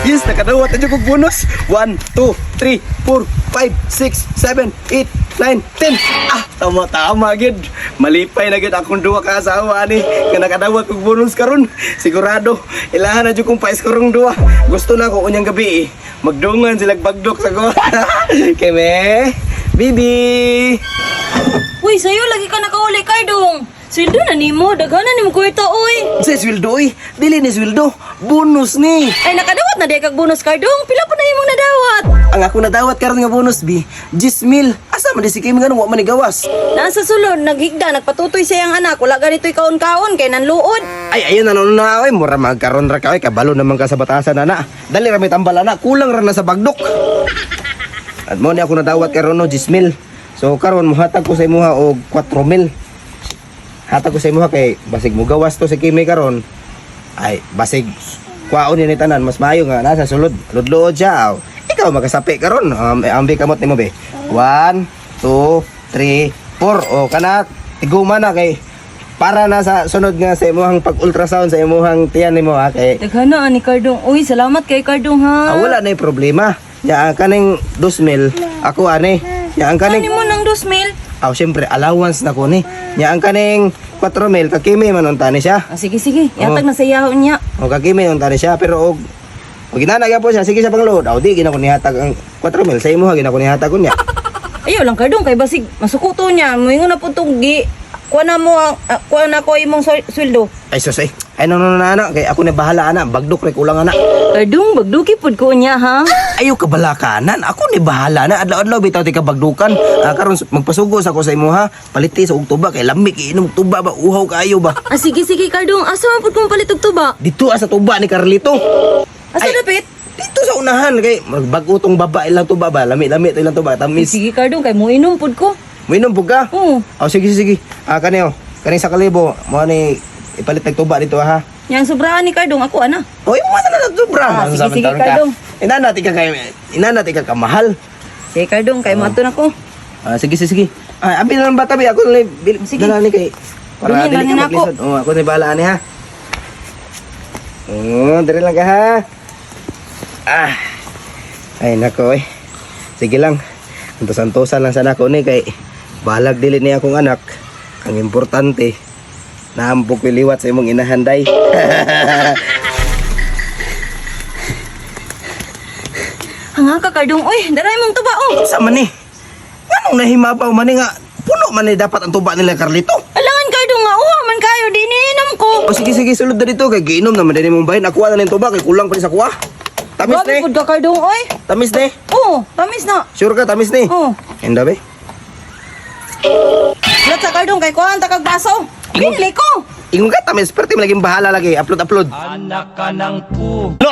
Yes, nakadawat na dyan kong bonus. 1, 2, 3, 4, 5, 6, 7, 8, 9, 10. Ah, tama-tama, gid. Malipay na gid akong duwa ka asawa ni. Nga nakadawat kong bonus karon. Sigurado, ilahan na dyan kong pais karong duwa. Gusto na ako unyang gabi eh. Magdungan sila bagdok sa ko. Keme, Bibi. Uy, sa'yo lagi ka nakauli, Kardong. Sweldo na nimo, daghanan nimo kwarta, uy. Sa sweldo eh. Dili ni sweldo. Bonus ni. Ay, nakadawat na di kag bonus, Kardong. Pila po na imong nadawat. Ang ako nadawat karon nga bonus, Bi. 10,000. Asa man di si Kim nga wa man ni gawas. Nasa sulod, naghigda, nagpatutoy sa iyang anak. Wala ganito'y kaon-kaon, kay nanluod. Ay, ayun na na, oy. Mura magkaroon ra ka, oy. Kabalo naman ka sa batasan, ana. Dali ra may tambal, ana. Kulang ra na sa bagdok. At mo ni ako nadawat karon no, 10,000. So, karon muhatag ko sa imuha og 4,000. Hatag ko sa imuha kay basig mo gawas to sa Kimi karon. Ay, basig kwaon ni tanan, mas maayo nga nasa sulod. Ludlood siya. Aw. Ikaw magasapi karon. Ambi kamot nimo be. 1, 2, 3, 4. O kana tiguman na kay para na sa sunod nga sa imuhang pag-ultrasound sa imuhang tiyan nimo ha kay Daghana ni Kardong. Uy, salamat kay Kardong, ha. wala na problema. Ya ang kaning 2,000 ako ani. Ya ang Kanin kaning mo ng 2,000. syempre allowance na ko ni. Ya ang kaning 4,000 kakimi man unta ni siya. Ah, sige, sige. Yatag na sa iyahon niya. O kakimi unta ni siya pero og ginanagya po siya sige sa pangload. Aw di gina ko nihatag ang 4,000 sa imo ha gina ko nihatag ko niya. Ayaw lang, Kardong, kay basig masukuto niya. Moingon na po itong kuha na mo, kuha na ko imong sweldo. Ay sus ay. Ay no ana kay ako ni bahala ana bagdok rek ulang ana. Kardong, bagduki pod ko niya, ha. Ayaw ka balakanan. Ako ni bahala na adlaw-adlaw bitaw ti ka bagdukan. Karon magpasugos ako sa imo ha. Paliti sa og tuba kay lamig inom tuba ba uhaw kaayo ba. Ah, sige, sige, Kardong. Asa man pod kong palitog tuba? Dito sa tuba ni Carlito. Asa Ay. dapit? Dito sa unahan kay magbag-o tong babae lang tuba ba. Lami-lami to ilang tuba tamis. Sige, Kardong, kay mo inom pod ko. Minom pug ka? Oo. Oh, sige sige. Kani oh. Kani sa kalibo mo ni ipalit tag tuba dito ha. Yang sobrahan ni Kardong, ako, ana. Oy, mo na na sobra. Sige, sige, Kardong. Inanati ka kamahal. Sige, Kardong, kay mato na ko. Sige sige sige. Abi na lang bata bi ako na Sige. dala ni kay para Dali, dili dali ka na ako. maglisod. Oh, ako ni bahala ani ha. Dali lang ka ha. Ay nako eh. Sige lang. Antos-antosan lang sana ko ni kay balag dili ni akong anak. Ang importante naambok ko liwat sa imong inahanday. Hanga ka, Kardong. Uy, daray mong tuba, oh. Sa man ni? Anong nahimabaw man ni nga puno man ni dapat ang tuba nila Carlito? Alangan, Kardong, nga. Uwa man kayo, di iniinom ko. O sige sige sulod na dito kay giinom naman din imong bahin. Ako na lang tuba kay kulang pa rin sa kuha. Tamis Grabe ni. pod ka, Kardong, oy. Tamis ni. Oo, tamis na. Sure ka tamis ni? Oo. Enda be? Lat sa Kardong, kay kuhaan ta kag baso. Pinili ko. Ingon ka tamis perti malaging bahala lagi upload. Anak ka ng pu. No,